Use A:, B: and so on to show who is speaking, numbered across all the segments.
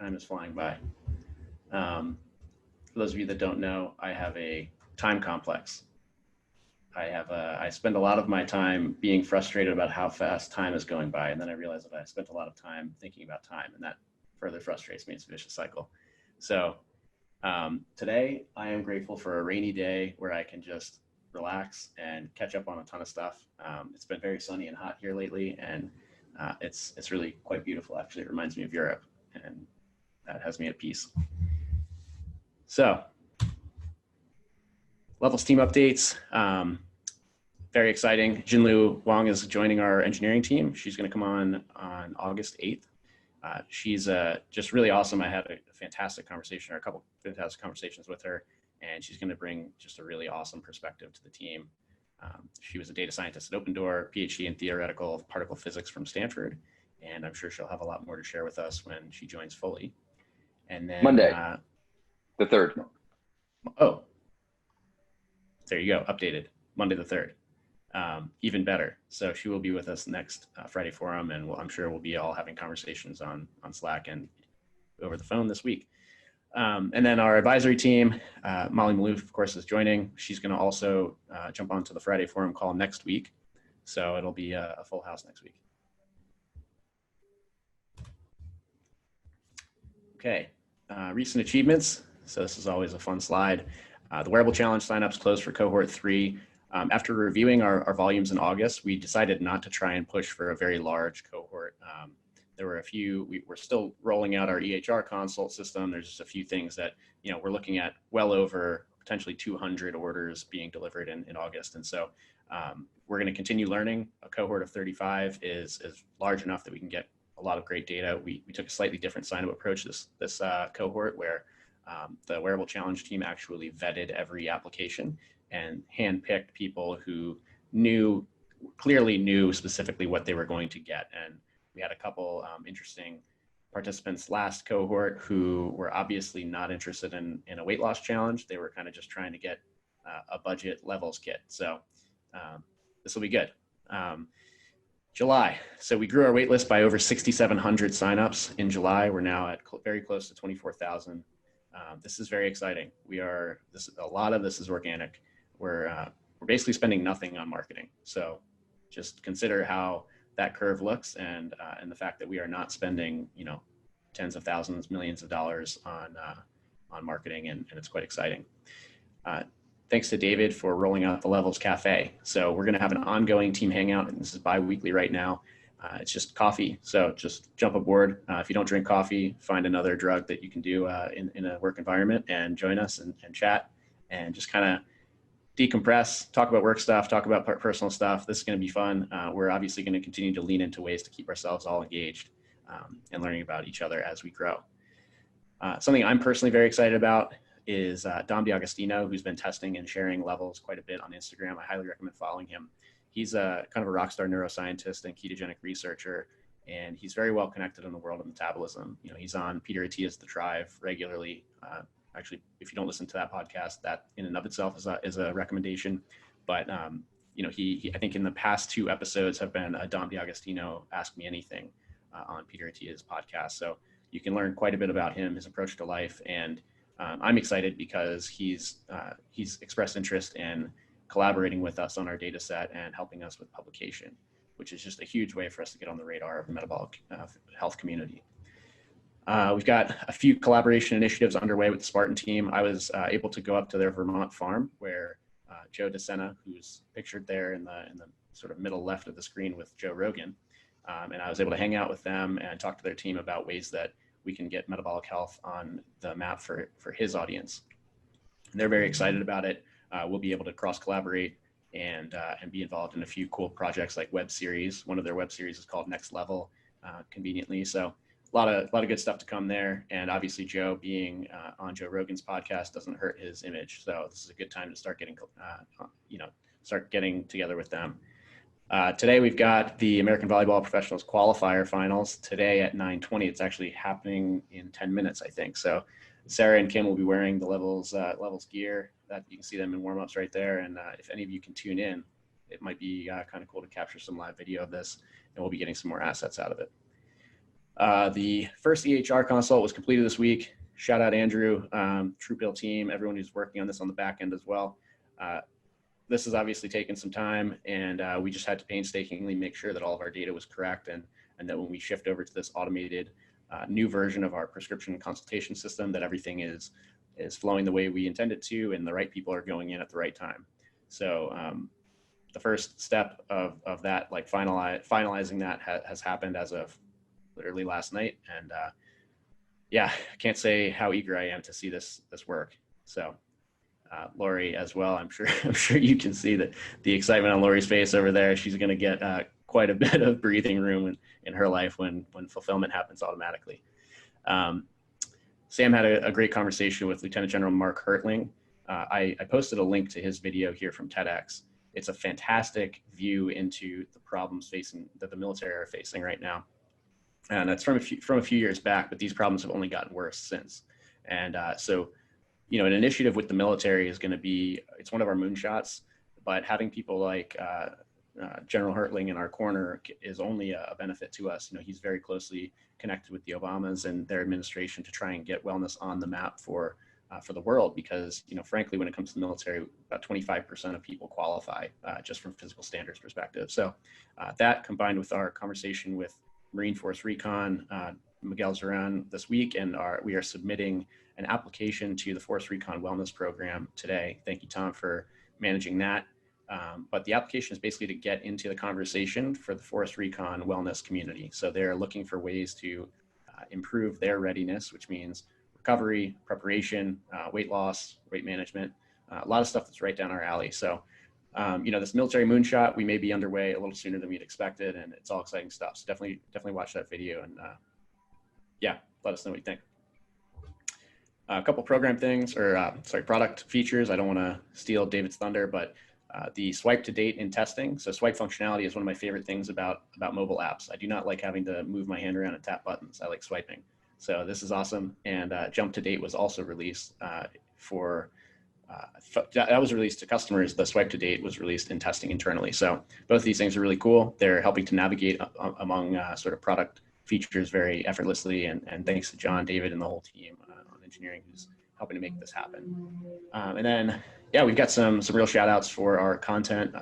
A: Time is flying by. For those of you that don't know, I have a time complex. I spend a lot of my time being frustrated about how fast time is going by, and then I realize that I spent a lot of time thinking about time, and that further frustrates me. It's a vicious cycle. So today, I am grateful for a rainy day where I can just relax and catch up on a ton of stuff. It's been very sunny and hot here lately, and it's really quite beautiful. Actually, it reminds me of Europe, and that has me at peace. So, Levels team updates. Very exciting. Jinlu Wang is joining our engineering team. She's going to come on August 8th. She's just really awesome. I had a fantastic conversation, or a couple fantastic conversations with her, and she's going to bring just a really awesome perspective to the team. She was a data scientist at Open Door, PhD in theoretical particle physics from Stanford, and I'm sure she'll have a lot more to share with us when she joins fully. And then
B: Monday, the 3rd.
A: Oh, there you go, updated, Monday the 3rd. Even better. So she will be with us next Friday Forum, and I'm sure we'll be all having conversations on Slack and over the phone this week. And then our advisory team, Molly Maloof, of course, is joining. She's going to also jump onto the Friday Forum call next week. So it'll be a full house next week. Okay, recent achievements. So this is always a fun slide. The Wearable Challenge signups closed for cohort 3. After reviewing our volumes in August, we decided not to try and push for a very large cohort. There were a few, we're still rolling out our EHR consult system. There's just a few things that, we're looking at well over potentially 200 orders being delivered in August. And so we're going to continue learning. A cohort of 35 is large enough that we can get a lot of great data. We took a slightly different sign-up approach this cohort, where the Wearable Challenge team actually vetted every application and handpicked people who clearly knew specifically what they were going to get. And we had a couple interesting participants last cohort who were obviously not interested in a weight loss challenge. They were kind of just trying to get a budget levels kit. So this will be good. July. So we grew our wait list by over 6,700 signups in July. We're now at very close to 24,000. This is very exciting. A lot of this is organic. We're basically spending nothing on marketing. So just consider how that curve looks, and the fact that we are not spending, tens of thousands, millions of dollars on marketing, and it's quite exciting. Thanks to David for rolling out the Levels Cafe. So we're going to have an ongoing team hangout, and this is bi-weekly right now. It's just coffee. So just jump aboard. If you don't drink coffee, find another drug that you can do in a work environment and join us and chat and just kind of decompress, talk about work stuff, talk about personal stuff. This is going to be fun. We're obviously going to continue to lean into ways to keep ourselves all engaged and learning about each other as we grow. Something I'm personally very excited about is Dom D'Agostino, who's been testing and sharing Levels quite a bit on Instagram. I highly recommend following him. He's kind of a rock star neuroscientist and ketogenic researcher, and he's very well connected in the world of metabolism. He's on Peter Attia's The Drive regularly. Actually, if you don't listen to that podcast, that in and of itself is a recommendation. But he I think in the past 2 episodes have been Dom D'Agostino Ask Me Anything on Peter Attia's podcast. So you can learn quite a bit about him, his approach to life, and I'm excited because he's expressed interest in collaborating with us on our data set and helping us with publication, which is just a huge way for us to get on the radar of the metabolic health community. We've got a few collaboration initiatives underway with the Spartan team. I was able to go up to their Vermont farm where Joe DeSena, who's pictured there in the sort of middle left of the screen with Joe Rogan, and I was able to hang out with them and talk to their team about ways that we can get metabolic health on the map for his audience. And they're very excited about it. We'll be able to cross collaborate and be involved in a few cool projects like web series. One of their web series is called Next Level, conveniently. So a lot of good stuff to come there. And obviously Joe being on Joe Rogan's podcast doesn't hurt his image. So this is a good time to start getting together with them. Today we've got the American Volleyball Professionals qualifier finals today at 9:20. It's actually happening in 10 minutes, I think. So Sarah and Kim will be wearing the Levels gear. That you can see them in warm-ups right there. And if any of you can tune in, it might be kind of cool to capture some live video of this, and we'll be getting some more assets out of it. The first EHR consult was completed this week. Shout out Andrew, TrueBill team, everyone who's working on this on the back end as well. This has obviously taken some time, and we just had to painstakingly make sure that all of our data was correct, and that when we shift over to this automated new version of our prescription consultation system, that everything is flowing the way we intend it to, and the right people are going in at the right time. So the first step of that, like finalizing that has happened as of literally last night. And yeah, I can't say how eager I am to see this work. So Lori as well, I'm sure you can see the excitement on Lori's face over there. She's going to get quite a bit of breathing room in her life when fulfillment happens automatically. Sam had a great conversation with Lieutenant General Mark Hertling. I posted a link to his video here from TEDx. It's a fantastic view into the problems that the military are facing right now. And that's from a few years back, but these problems have only gotten worse since. And so, you know, an initiative with the military is going to be, it's one of our moonshots, but having people like General Hertling in our corner is only a benefit to us. You know, he's very closely connected with the Obamas and their administration to try and get wellness on the map for the world, because, you know, frankly, when it comes to the military, about 25% of people qualify just from physical standards perspective. So that, combined with our conversation with Marine Force Recon, Miguel Zuran this week, and we are submitting an application to the Force Recon Wellness Program today. Thank you, Tom, for managing that. But the application is basically to get into the conversation for the Force Recon wellness community. So they're looking for ways to improve their readiness, which means recovery, preparation, weight loss, weight management, a lot of stuff that's right down our alley. So, you know, this military moonshot, we may be underway a little sooner than we'd expected, and it's all exciting stuff. So definitely watch that video, and yeah, let us know what you think. A couple program things, or product features. I don't want to steal David's thunder, but the swipe to date in testing. So swipe functionality is one of my favorite things about mobile apps. I do not like having to move my hand around and tap buttons. I like swiping. So this is awesome. And jump to date was also released that was released to customers. The swipe to date was released in testing internally. So both of these things are really cool. They're helping to navigate among sort of product features very effortlessly. And thanks to John, David, and the whole team on engineering who's helping to make this happen. And then, yeah, we've got some real shout outs for our content.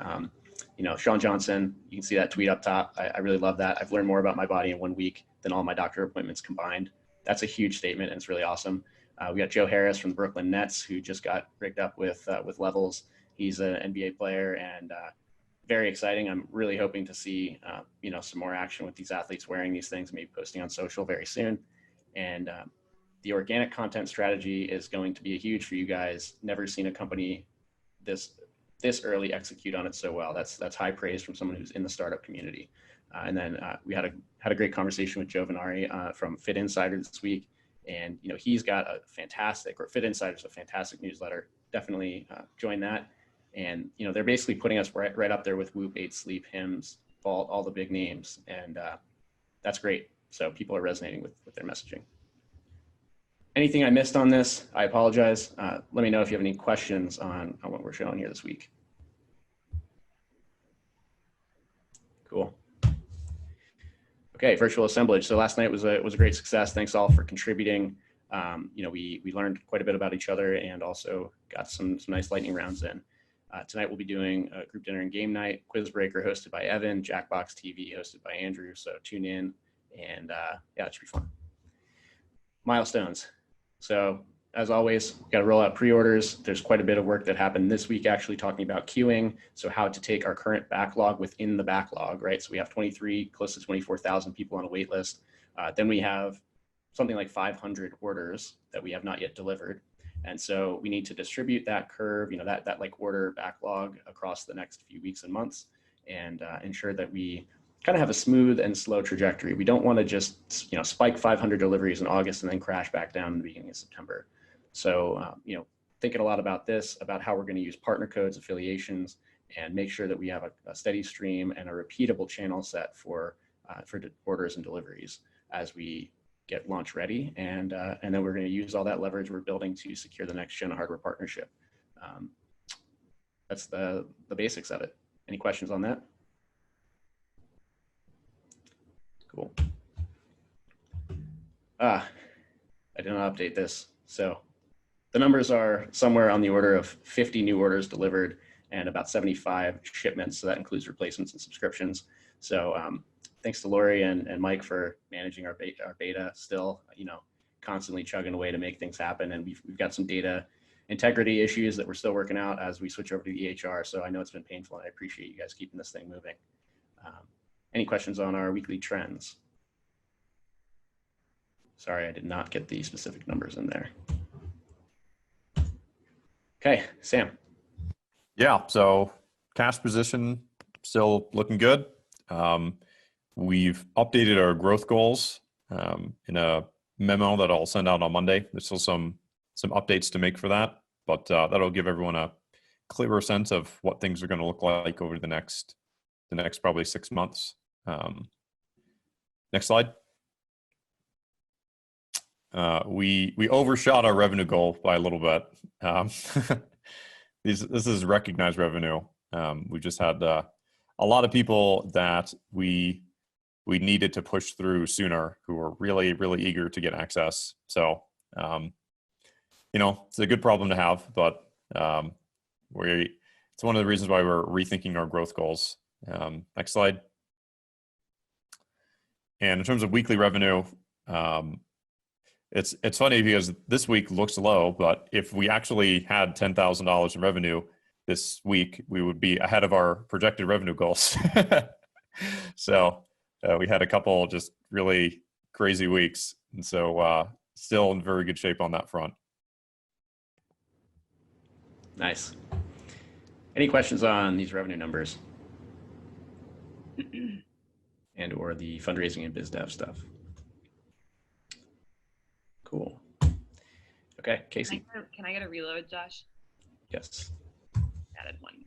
A: You know, Sean Johnson, you can see that tweet up top. I really love that. I've learned more about my body in 1 week than all my doctor appointments combined. That's a huge statement, and it's really awesome. We got Joe Harris from the Brooklyn Nets, who just got rigged up with Levels. He's an NBA player, and very exciting. I'm really hoping to see you know, some more action with these athletes wearing these things, maybe posting on social very soon. And the organic content strategy is going to be a huge for you guys. Never seen a company this early execute on it so well. That's high praise from someone who's in the startup community. And then we had a great conversation with Joe Venari from Fit Insider this week. And, you know, he's got Fit Insider is a fantastic newsletter. Definitely join that. And, you know, they're basically putting us right up there with Whoop, 8 Sleep, Hims, Vault, all the big names. And that's great. So people are resonating with their messaging. Anything I missed on this, I apologize. Let me know if you have any questions on what we're showing here this week. Cool. Okay, virtual assemblage. So last night was a great success. Thanks all for contributing. You know, we learned quite a bit about each other, and also got some nice lightning rounds in. Tonight we'll be doing a group dinner and game night, quiz breaker hosted by Evan, Jackbox TV hosted by Andrew. So tune in, and yeah, it should be fun. Milestones. So as always, got to roll out pre-orders. There's quite a bit of work that happened this week, actually talking about queuing. So how to take our current backlog within the backlog, right? So we have close to 24,000 people on a wait list. Then we have something like 500 orders that we have not yet delivered. And so we need to distribute that curve, you know, that like order backlog across the next few weeks and months, and ensure that we kind of have a smooth and slow trajectory. We don't want to just, you know, spike 500 deliveries in August and then crash back down in the beginning of September. So, you know, thinking a lot about this, about how we're going to use partner codes, affiliations, and make sure that we have a steady stream and a repeatable channel set for orders and deliveries as we get launch ready. And then we're going to use all that leverage we're building to secure the next gen hardware partnership. That's the basics of it. Any questions on that? Cool. I did not update this. So the numbers are somewhere on the order of 50 new orders delivered and about 75 shipments. So that includes replacements and subscriptions. So thanks to Lori and Mike for managing our beta still, constantly chugging away to make things happen. And we've got some data integrity issues that we're still working out as we switch over to the EHR. So I know it's been painful, and I appreciate you guys keeping this thing moving. Any questions on our weekly trends? Sorry, I did not get the specific numbers in there. Okay, Sam.
C: Yeah, so cash position still looking good. We've updated our growth goals in a memo that I'll send out on Monday. There's still some updates to make for that, but that'll give everyone a clearer sense of what things are going to look like over the next probably 6 months. Next slide. We overshot our revenue goal by a little bit. This is recognized revenue. We just had a lot of people that we needed to push through sooner who were really, really eager to get access. So, it's a good problem to have, but it's one of the reasons why we're rethinking our growth goals. Next slide. And in terms of weekly revenue, it's funny because this week looks low, but if we actually had $10,000 in revenue this week, we would be ahead of our projected revenue goals. So we had a couple just really crazy weeks, and so still in very good shape on that front.
A: Nice. Any questions on these revenue numbers and or the fundraising and biz dev stuff? Cool. Okay, Casey.
D: Can I get a reload, Josh?
A: Yes.
D: Added one.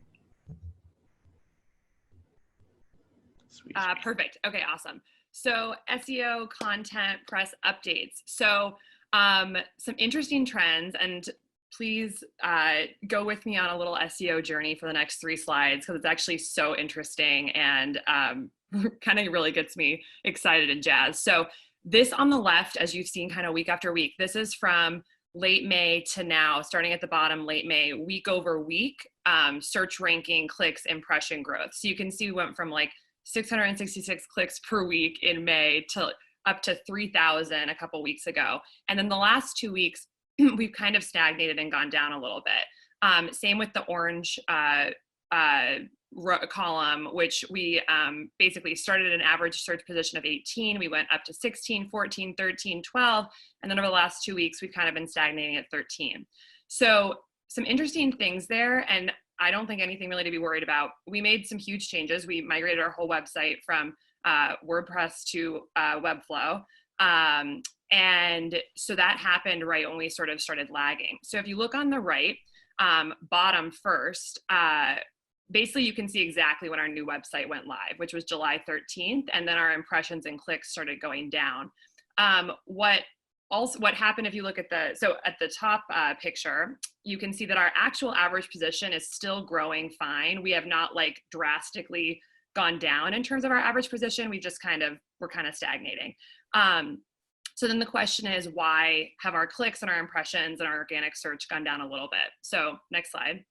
A: Sweet.
D: Perfect. Okay, awesome. So SEO, content, press updates. So some interesting trends, and please go with me on a little SEO journey for the next 3 slides because it's actually so interesting and kind of really gets me excited and jazzed. So this on the left, as you've seen kind of week after week, this is from late May to now, starting at the bottom, late May, week over week, search ranking, clicks, impression growth. So you can see we went from like 666 clicks per week in May to up to 3,000 a couple weeks ago. And then the last 2 weeks, we've kind of stagnated and gone down a little bit. Same with the orange column, which we basically started an average search position of 18. We went up to 16, 14, 13, 12. And then over the last 2 weeks, we've kind of been stagnating at 13. So some interesting things there. And I don't think anything really to be worried about. We made some huge changes. We migrated our whole website from WordPress to Webflow. And so that happened right when we sort of started lagging. So if you look on the right, bottom first, basically you can see exactly when our new website went live, which was July 13th. And then our impressions and clicks started going down. What happened if you look at the top picture, you can see that our actual average position is still growing fine. We have not like drastically gone down in terms of our average position. We're kind of stagnating. So then the question is, why have our clicks and our impressions and our organic search gone down a little bit? So next slide.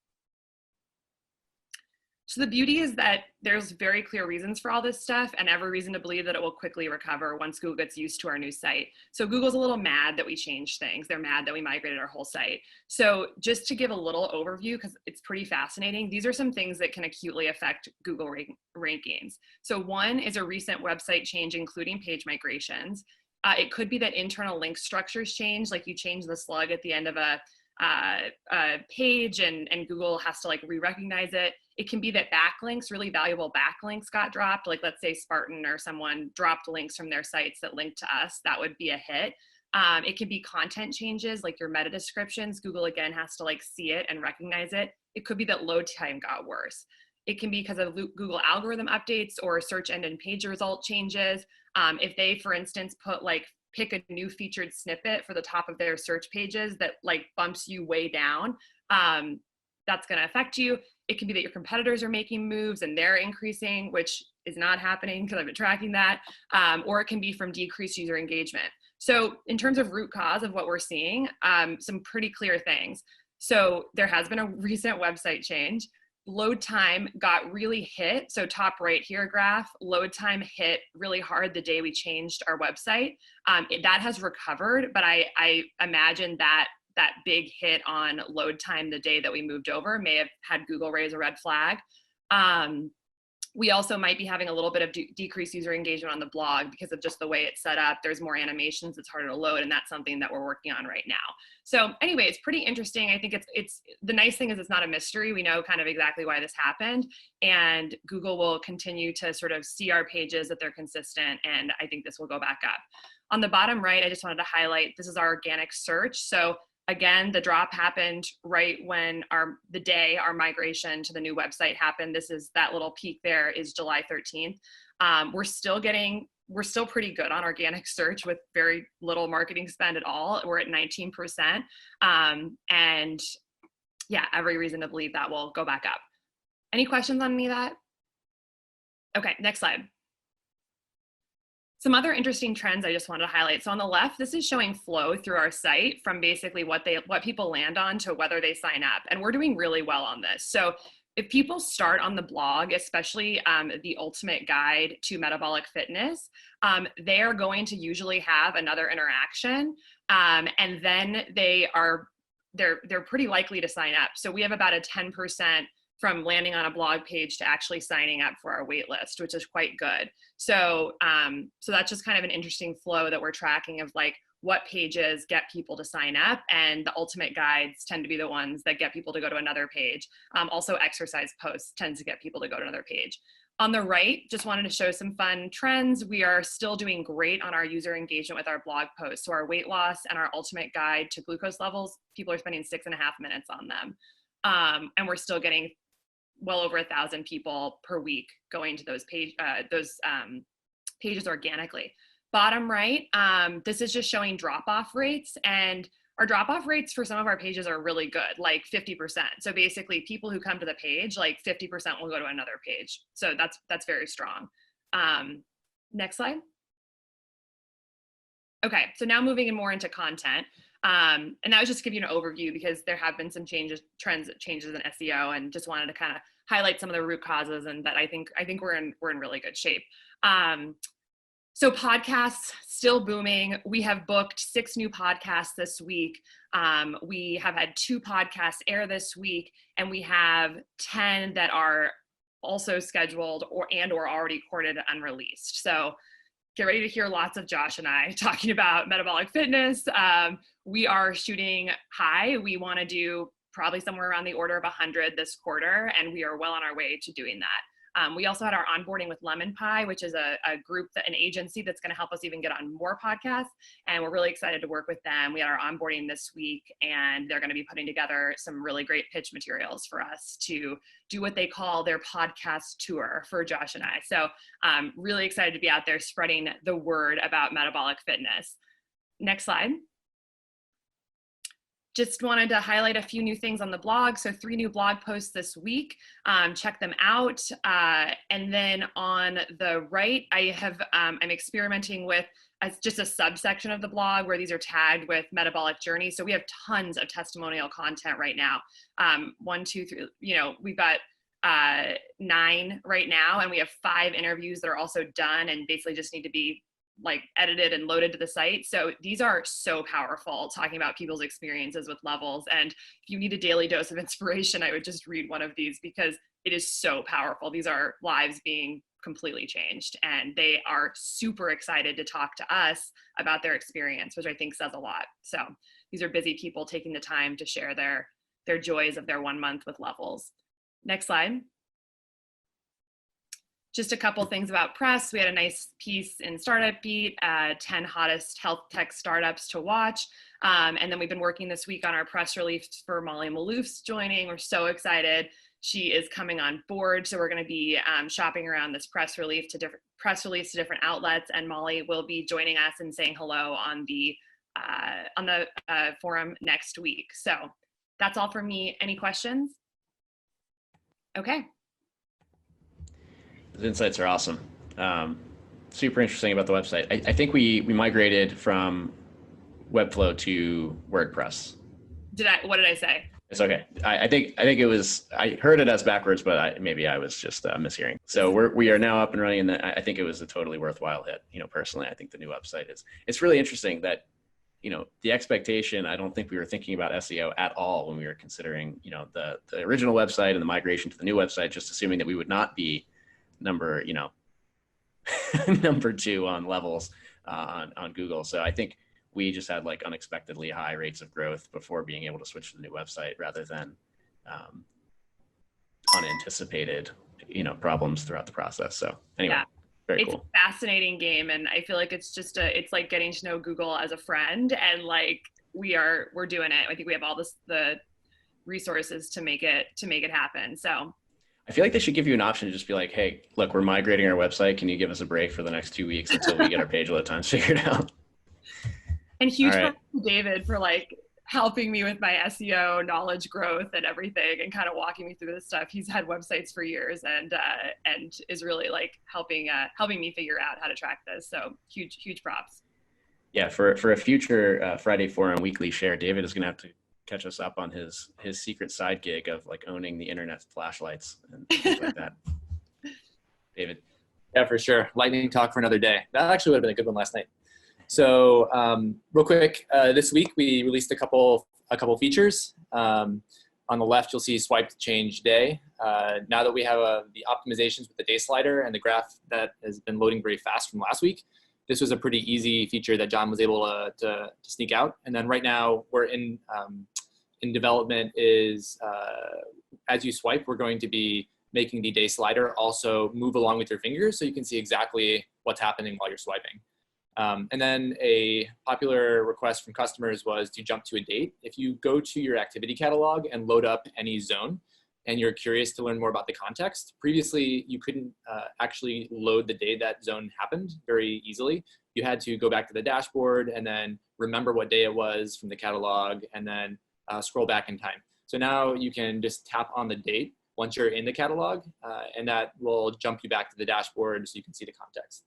D: So the beauty is that there's very clear reasons for all this stuff and every reason to believe that it will quickly recover once Google gets used to our new site. So Google's a little mad that we changed things. They're mad that we migrated our whole site. So just to give a little overview, because it's pretty fascinating, these are some things that can acutely affect Google rankings. So one is a recent website change, including page migrations. It could be that internal link structures change, like you change the slug at the end of a page and Google has to like re-recognize it. It can be that backlinks, really valuable backlinks got dropped. Like let's say Spartan or someone dropped links from their sites that linked to us, that would be a hit. It could be content changes, like your meta descriptions. Google again has to like see it and recognize it. It could be that load time got worse. It can be because of Google algorithm updates or search engine page result changes. If they, for instance, pick a new featured snippet for the top of their search pages that like bumps you way down, that's going to affect you. It can be that your competitors are making moves and they're increasing, which is not happening because I've been tracking that. Or it can be from decreased user engagement. So in terms of root cause of what we're seeing, some pretty clear things. So there has been a recent website change. Load time got really hit. So top right here graph, load time hit really hard the day we changed our website. That has recovered, but I imagine that big hit on load time the day that we moved over may have had Google raise a red flag. We also might be having a little bit of decreased user engagement on the blog because of just the way it's set up. There's more animations, it's harder to load, and that's something that we're working on right now. So anyway, it's pretty interesting. I think it's the nice thing is it's not a mystery. We know kind of exactly why this happened, and Google will continue to sort of see our pages that they're consistent, and I think this will go back up. On the bottom right, I just wanted to highlight, this is our organic search. So again, the drop happened right when the day our migration to the new website happened. This is that little peak there is July 13th. We're still pretty good on organic search with very little marketing spend at all. We're at 19%. And yeah, every reason to believe that will go back up. Any questions on any of that? Okay, next slide. Some other interesting trends I just wanted to highlight. So on the left, this is showing flow through our site from basically what people land on to whether they sign up. And we're doing really well on this. So if people start on the blog, especially the ultimate guide to metabolic fitness, they are going to usually have another interaction. And then they're pretty likely to sign up. So we have about a 10% from landing on a blog page to actually signing up for our wait list, which is quite good. So so that's just kind of an interesting flow that we're tracking of like what pages get people to sign up, and the ultimate guides tend to be the ones that get people to go to another page. Also exercise posts tends to get people to go to another page. On the right, just wanted to show some fun trends. We are still doing great on our user engagement with our blog posts. So our weight loss and our ultimate guide to glucose levels, people are spending 6.5 minutes on them. And we're still getting well over 1,000 people per week going to those pages organically. Bottom right, this is just showing drop-off rates, and our drop-off rates for some of our pages are really good, like 50%. So basically people who come to the page, like 50% will go to another page. So that's very strong. Next slide. Okay, so now moving in more into content. And that was just to give you an overview because there have been some changes in SEO, and just wanted to kind of highlight some of the root causes, and that I think we're in really good shape. So podcasts still booming. We have booked 6 new podcasts this week. We have had 2 podcasts air this week, and we have 10 that are also scheduled or already recorded and unreleased. So get ready to hear lots of Josh and I talking about metabolic fitness. We are shooting high. We want to do probably somewhere around the order of 100 this quarter, and we are well on our way to doing that. We also had our onboarding with Lemon Pie, which is a group, an agency that's going to help us even get on more podcasts, and we're really excited to work with them. We had our onboarding this week, and they're going to be putting together some really great pitch materials for us to do what they call their podcast tour for Josh and I. So really excited to be out there spreading the word about metabolic fitness. Next slide. Just wanted to highlight a few new things on the blog. So 3 new blog posts this week. Check them out. And then on the right, I'm experimenting with just a subsection of the blog where these are tagged with metabolic journey. So we have tons of testimonial content right now. 1, 2, 3. We've got 9 right now, and we have 5 interviews that are also done and basically just need to be like edited and loaded to the site. So these are so powerful, talking about people's experiences with levels. And if you need a daily dose of inspiration, I would just read one of these because it is so powerful. These are lives being completely changed, and they are super excited to talk to us about their experience, which I think says a lot. So these are busy people taking the time to share their joys of their 1 month with levels. Next slide. Just a couple things about press. We had a nice piece in Startup Beat, 10 hottest health tech startups to watch. And then we've been working this week on our press release for Molly Malouf's joining. We're so excited. She is coming on board. So we're going to be shopping around this press release to different outlets. And Molly will be joining us and saying hello on the forum next week. So that's all for me. Any questions? Okay.
A: Those insights are awesome. super interesting about the website. I think we migrated from Webflow to WordPress.
D: What did I say?
A: It's okay. I think it was, I heard it as backwards, but maybe I was just mishearing. So we are now up and running, and I think it was a totally worthwhile hit. Personally, I think the new website it's really interesting that, the expectation, I don't think we were thinking about SEO at all when we were considering, the original website and the migration to the new website, just assuming that we would not be number 2 on levels on Google. So I think we just had like unexpectedly high rates of growth before being able to switch to the new website, rather than unanticipated, problems throughout the process. So anyway, very
D: it's
A: cool.
D: A fascinating game, and I feel like it's like getting to know Google as a friend, and like we're doing it. I think we have all the resources to make it happen. So
A: I feel like they should give you an option to just be like, hey, look, we're migrating our website. Can you give us a break for the next 2 weeks until we get our page load times figured out?
D: And huge thanks to David for like helping me with my SEO knowledge growth and everything, and kind of walking me through this stuff. He's had websites for years, and is really like helping me figure out how to track this. So huge props. Yeah, for a future Friday Forum weekly share, David is going to have to catch us up on his secret side gig of like owning the internet's flashlights and things like that. David.
E: Yeah, for sure. Lightning talk for another day. That actually would have been a good one last night. So real quick, this week we released a couple features. On the left, you'll see swipe to change day. Now that we have the optimizations with the day slider and the graph that has been loading very fast from last week, this was a pretty easy feature that John was able to sneak out. And then right now we're in development is as you swipe, we're going to be making the day slider also move along with your fingers so you can see exactly what's happening while you're swiping. And then a popular request from customers was to jump to a date. If you go to your activity catalog and load up any zone and you're curious to learn more about the context, previously you couldn't actually load the day that zone happened very easily. You had to go back to the dashboard and then remember what day it was from the catalog and then scroll back in time. So now you can just tap on the date once you're in the catalog and that will jump you back to the dashboard so you can see the context.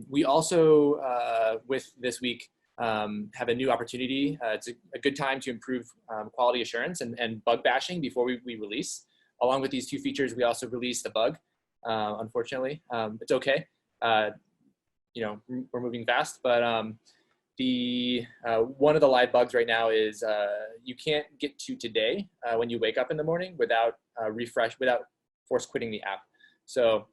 E: We also, with this week, have a new opportunity. It's a good time to improve quality assurance and bug bashing before we release. Along with these two features, we also released a bug, unfortunately. It's okay. We're moving fast, but one of the live bugs right now is you can't get to today when you wake up in the morning without without force quitting the app. So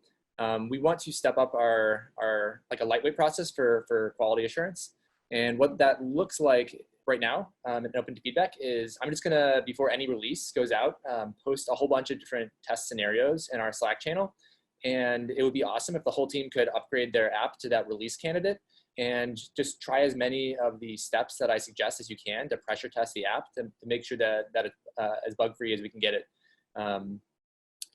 E: we want to step up our like a lightweight process for quality assurance. And what that looks like right now and open to feedback is I'm just gonna, before any release goes out, post a whole bunch of different test scenarios in our Slack channel. And it would be awesome if the whole team could upgrade their app to that release candidate and just try as many of the steps that I suggest as you can to pressure test the app to make sure that it's as bug-free as we can get it.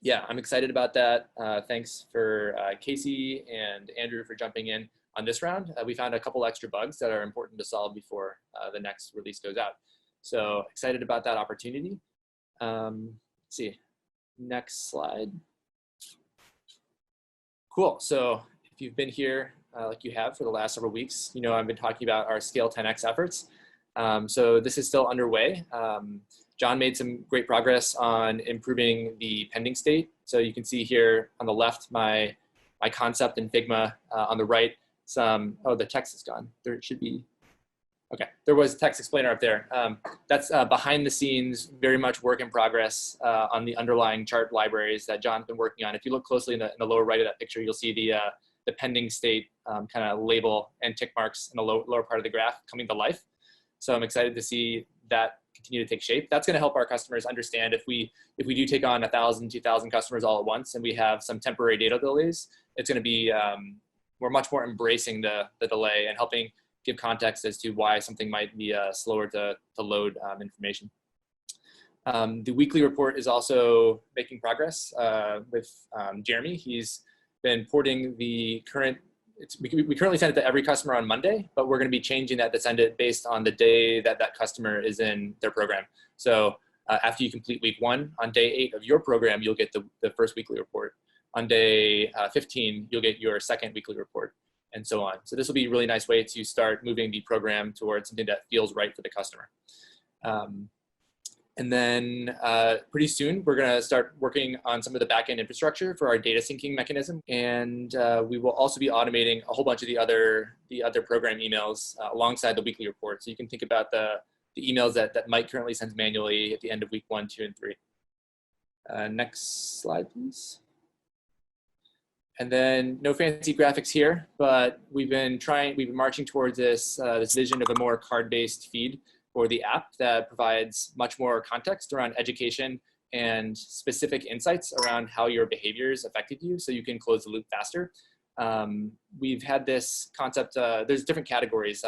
E: Yeah, I'm excited about that. Thanks for Casey and Andrew for jumping in on this round. We found a couple extra bugs that are important to solve before the next release goes out. So excited about that opportunity. Let's see, next slide. Cool, so if you've been here like you have for the last several weeks, I've been talking about our Scale 10X efforts. So this is still underway. John made some great progress on improving the pending state. So you can see here on the left, my concept in Figma, on the right, the text is gone. There should be, okay, there was text explainer up there. That's behind the scenes, very much work in progress on the underlying chart libraries that John's been working on. If you look closely in the lower right of that picture, you'll see the pending state kind of label and tick marks in the lower part of the graph coming to life. So I'm excited to see that continue to take shape. That's going to help our customers understand if we do take on 1,000, 2,000 customers all at once and we have some temporary data delays, it's going to be, we're much more embracing the delay and helping give context as to why something might be slower to load information. The weekly report is also making progress with Jeremy. He's been porting the current, we currently send it to every customer on Monday, but we're going to be changing that to send it based on the day that customer is in their program. So after you complete week 1, on day 8 of your program, you'll get the first weekly report. on day 15, you'll get your second weekly report, and so on. So this will be a really nice way to start moving the program towards something that feels right for the customer. And then pretty soon, we're going to start working on some of the backend infrastructure for our data syncing mechanism. And we will also be automating a whole bunch of the other program emails alongside the weekly report. So you can think about the emails that Mike currently sends manually at the end of week 1, 2, and 3. Next slide, please. And then no fancy graphics here, but we've been marching towards this vision of a more card-based feed for the app that provides much more context around education and specific insights around how your behaviors affected you, so you can close the loop faster. We've had this concept, there's different categories,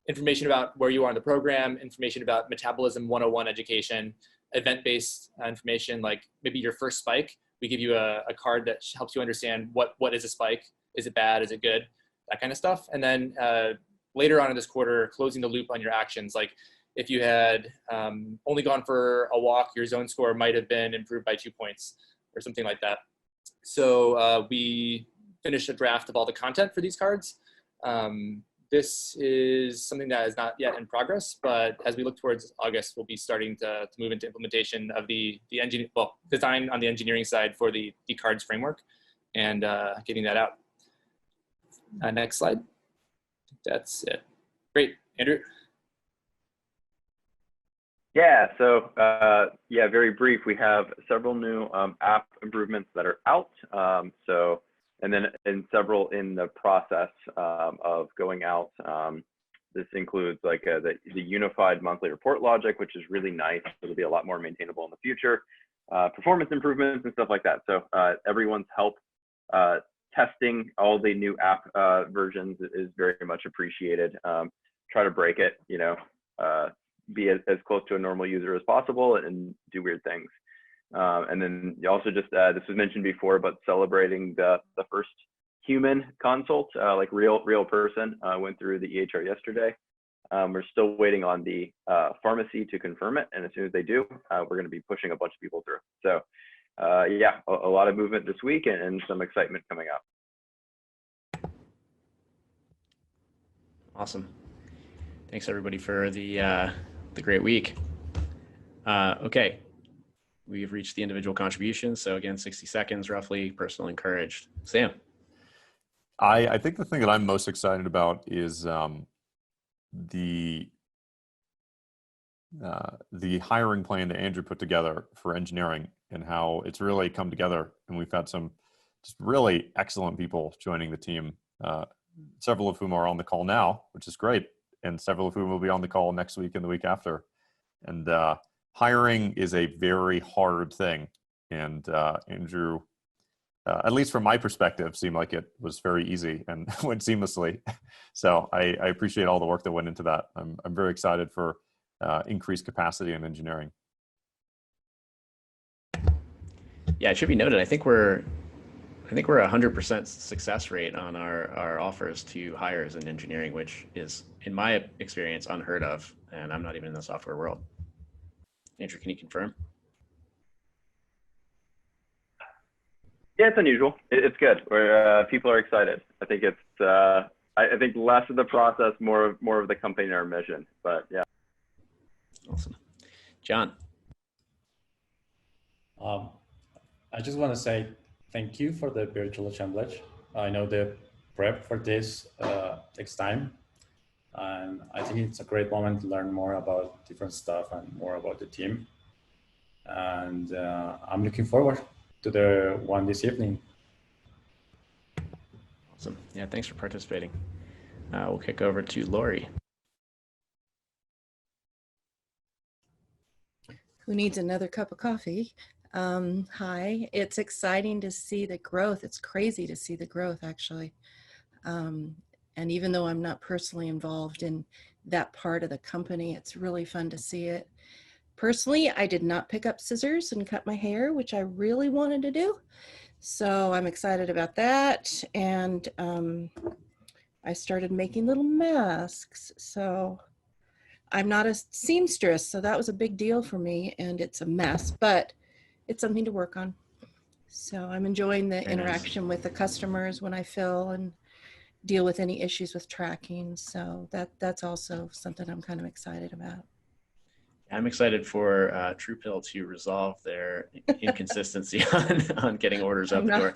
E: information about where you are in the program, information about metabolism 101 education, event-based information, like maybe your first spike. We give you a card that helps you understand what is a spike, is it bad, is it good, that kind of stuff. And then later on in this quarter, closing the loop on your actions, like if you had only gone for a walk, your zone score might have been improved by 2 points or something like that. So we finished a draft of all the content for these cards. This is something that is not yet in progress, but as we look towards August, we'll be starting to move into implementation of the design on the engineering side for the cards framework and getting that out. Next slide. That's it. Great, Andrew.
B: Yeah, so yeah, very brief. We have several new app improvements that are out. And then several in the process of going out. This includes like the unified monthly report logic, which is really nice. It'll be a lot more maintainable in the future. Performance improvements and stuff like that. So everyone's help testing all the new app versions is very much appreciated. Try to break it, be as close to a normal user as possible and do weird things. And then you also just, this was mentioned before, but celebrating the first human consult, like real person, went through the EHR yesterday. We're still waiting on the pharmacy to confirm it. And as soon as they do, we're going to be pushing a bunch of people through. So yeah, a lot of movement this week and some excitement coming up.
A: Awesome. Thanks everybody for the great week. Okay. We've reached the individual contributions. So again, 60 seconds roughly, personal encouraged. Sam.
C: I think the thing that I'm most excited about is the hiring plan that Andrew put together for engineering and how it's really come together. And we've had some just really excellent people joining the team, several of whom are on the call now, which is great. And several of whom will be on the call next week and the week after. And hiring is a very hard thing. And Andrew, at least from my perspective, seemed like it was very easy and went seamlessly. So I appreciate all the work that went into that. I'm very excited for increased capacity in engineering.
A: Yeah, it should be noted. I think we're 100% success rate on our offers to hires in engineering, which is, in my experience, unheard of. And I'm not even in the software world. Andrew, can you confirm?
B: Yeah, it's unusual. It's good. Where people are excited. I think it's. I think less of the process, more of the company and our mission. But yeah.
A: Awesome, John.
F: I just want to say thank you for the virtual assemblage. I know the prep for this takes time. And I think it's a great moment to learn more about different stuff and more about the team. And I'm looking forward to the one this evening.
A: Awesome. Yeah, thanks for participating. We'll kick over to Lori.
G: Who needs another cup of coffee? Hi, it's exciting to see the growth. It's crazy to see the growth, actually. And even though I'm not personally involved in that part of the company, it's really fun to see it. Personally, I did not pick up scissors and cut my hair, which I really wanted to do. So I'm excited about that. And I started making little masks. So I'm not a seamstress, so that was a big deal for me. And it's a mess, but it's something to work on. So I'm enjoying the
A: Very nice.
G: interaction with the customers when I fill and deal with any issues with tracking. So that's also something I'm kind of excited about.
A: I'm excited for TruePill to resolve their inconsistency on getting orders out
G: I'm
A: the
G: not,
A: door.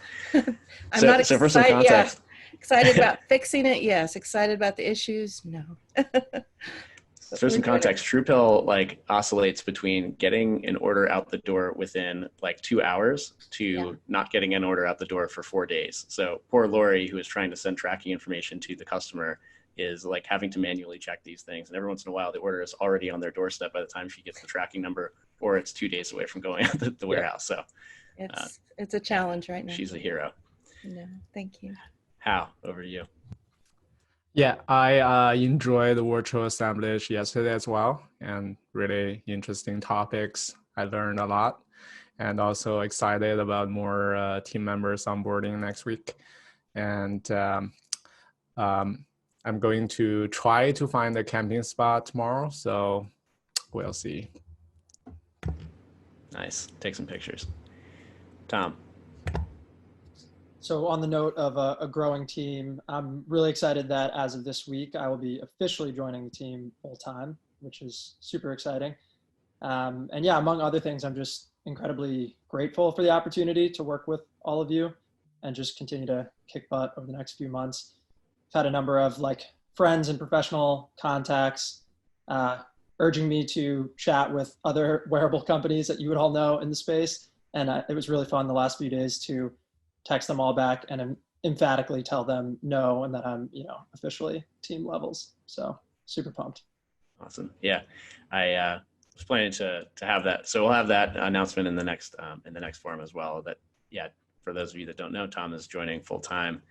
G: I'm
A: So,
G: not
A: so for some
G: excited. Yeah,
A: context,
G: excited about fixing it. Yes. Excited about the issues. No.
A: for some context, TruePill like oscillates between getting an order out the door within like 2 hours to not getting an order out the door for 4 days. So poor Lori, who is trying to send tracking information to the customer, is like having to manually check these things. And every once in a while, the order is already on their doorstep by the time she gets the tracking number, or it's 2 days away from going out the warehouse. So
G: it's a challenge right now.
A: she's a hero.
G: No, thank you.
A: Hal, over to you.
H: Yeah, I enjoyed the virtual assemblage yesterday as well, and really interesting topics. I learned a lot, and also excited about more team members onboarding next week. And I'm going to try to find a camping spot tomorrow, so we'll see.
A: Nice. Take some pictures. Tom.
I: So on the note of a growing team, I'm really excited that as of this week, I will be officially joining the team full time, which is super exciting. And yeah, among other things, I'm just incredibly grateful for the opportunity to work with all of you and just continue to kick butt over the next few months. I've had a number of like friends and professional contacts urging me to chat with other wearable companies that you would all know in the space. And it was really fun the last few days to text them all back and emphatically tell them no, and that I'm, officially team levels. So super pumped.
A: Awesome. Yeah. I was planning to have that. So we'll have that announcement in the next forum as well. That, yeah, for those of you that don't know, Tom is joining full time.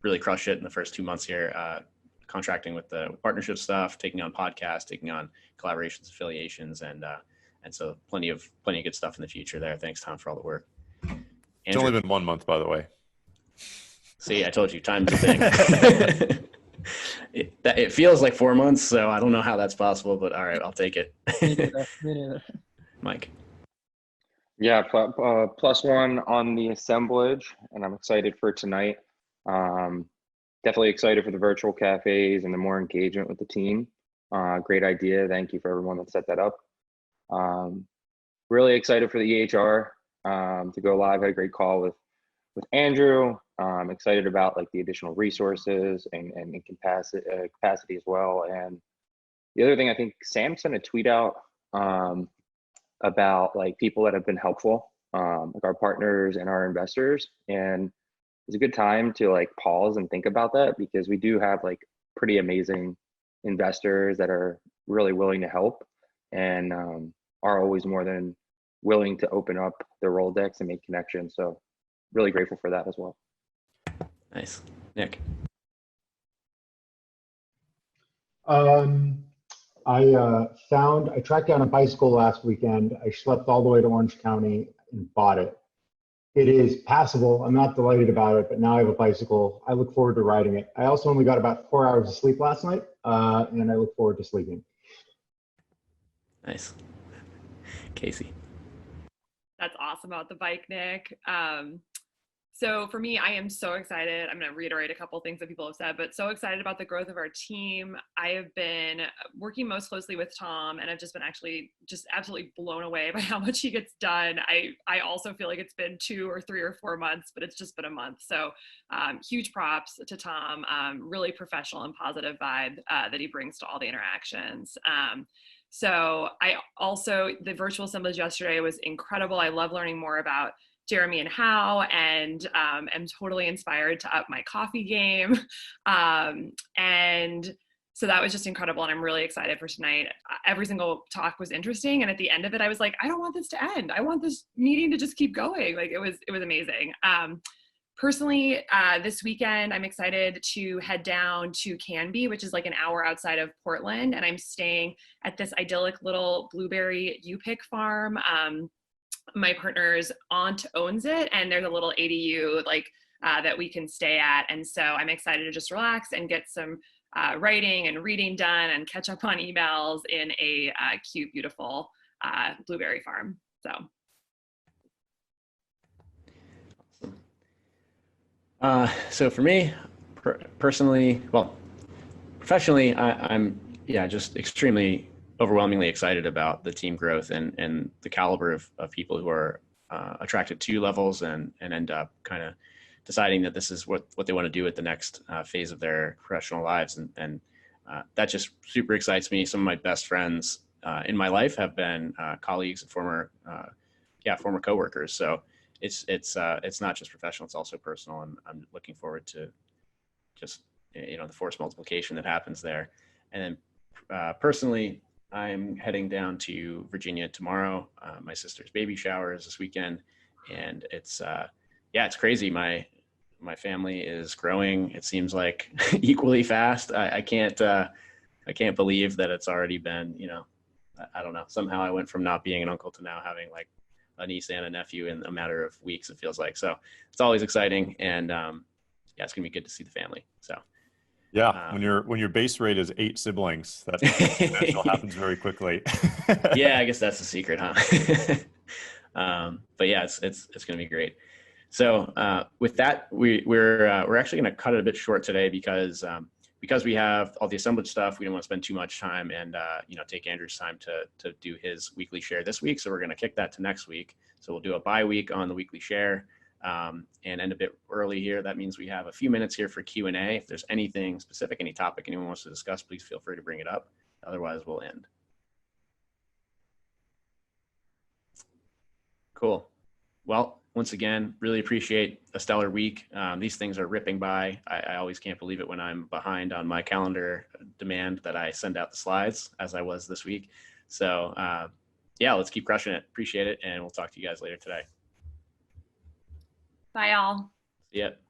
A: Really crushed it in the first 2 months here, contracting with the partnership stuff, taking on podcasts, taking on collaborations, affiliations, and so plenty of good stuff in the future there. Thanks, Tom, for all the work.
C: It's only been 1 month, by the way.
A: See, I told you, time's a thing. It feels like 4 months, so I don't know how that's possible, but all right, I'll take it.
I: Me neither.
A: Mike.
J: Yeah, +1 on the assemblage, and I'm excited for tonight. Definitely excited for the virtual cafes and the more engagement with the team. Great idea. Thank you for everyone that set that up. Really excited for the EHR to go live. Had a great call with Andrew. Excited about like the additional resources and capacity as well. And the other thing, I think Sam sent a tweet out about like people that have been helpful, like our partners and our investors. And it's a good time to like pause and think about that, because we do have like pretty amazing investors that are really willing to help and are always more than willing to open up their Rolodex and make connections. So really grateful for that as well.
A: Nice. Nick.
K: I tracked down a bicycle last weekend. I schlepped all the way to Orange County and bought it. It is passable. I'm not delighted about it, but now I have a bicycle. I look forward to riding it. I also only got about 4 hours of sleep last night, and I look forward to sleeping.
A: Nice. Casey.
D: That's awesome about the bike, Nick. So for me, I am so excited. I'm going to reiterate a couple of things that people have said, but so excited about the growth of our team. I have been working most closely with Tom, and I've just been actually just absolutely blown away by how much he gets done. I also feel like it's been 2 or 3 or 4 months, but it's just been a month. So huge props to Tom. Really professional and positive vibe that he brings to all the interactions. So the virtual assemblage yesterday was incredible. I love learning more about Jeremy and Hal, and am totally inspired to up my coffee game. And so that was just incredible. And I'm really excited for tonight. Every single talk was interesting. And at the end of it, I was like, I don't want this to end. I want this meeting to just keep going. Like it was amazing. Personally, this weekend, I'm excited to head down to Canby, which is like an hour outside of Portland. And I'm staying at this idyllic little blueberry U-pick farm. My partner's aunt owns it, and there's a little ADU like that we can stay at. And so I'm excited to just relax and get some writing and reading done and catch up on emails in a cute, beautiful blueberry farm. So
A: So for me, personally, well, professionally, I'm yeah, just extremely overwhelmingly excited about the team growth and the caliber of people who are attracted to levels and end up kind of deciding that this is what they want to do at the next phase of their professional lives. And that just super excites me. Some of my best friends in my life have been colleagues and former coworkers. So it's not just professional, it's also personal. And I'm looking forward to just, the force multiplication that happens there. And then personally, I'm heading down to Virginia tomorrow. My sister's baby shower is this weekend, and it's crazy. My family is growing. It seems like equally fast. I can't believe that it's already been, I don't know. Somehow I went from not being an uncle to now having like a niece and a nephew in a matter of weeks, it feels like. So it's always exciting, and it's gonna be good to see the family. So
C: Yeah, when your base rate is 8 siblings, that exponential happens very quickly.
A: yeah, I guess that's the secret, huh? But yeah, it's going to be great. So with that, we're actually going to cut it a bit short today because we have all the assemblage stuff. We don't want to spend too much time and take Andrew's time to do his weekly share this week. So we're going to kick that to next week. So we'll do a bye week on the weekly share. And end a bit early here. That means we have a few minutes here for Q&A. If there's anything specific, any topic anyone wants to discuss, please feel free to bring it up. Otherwise, we'll end. Cool. Well, once again, really appreciate a stellar week. These things are ripping by. I always can't believe it when I'm behind on my calendar demand that I send out the slides, as I was this week. So let's keep crushing it. Appreciate it. And we'll talk to you guys later today.
D: Bye, all.
A: See ya.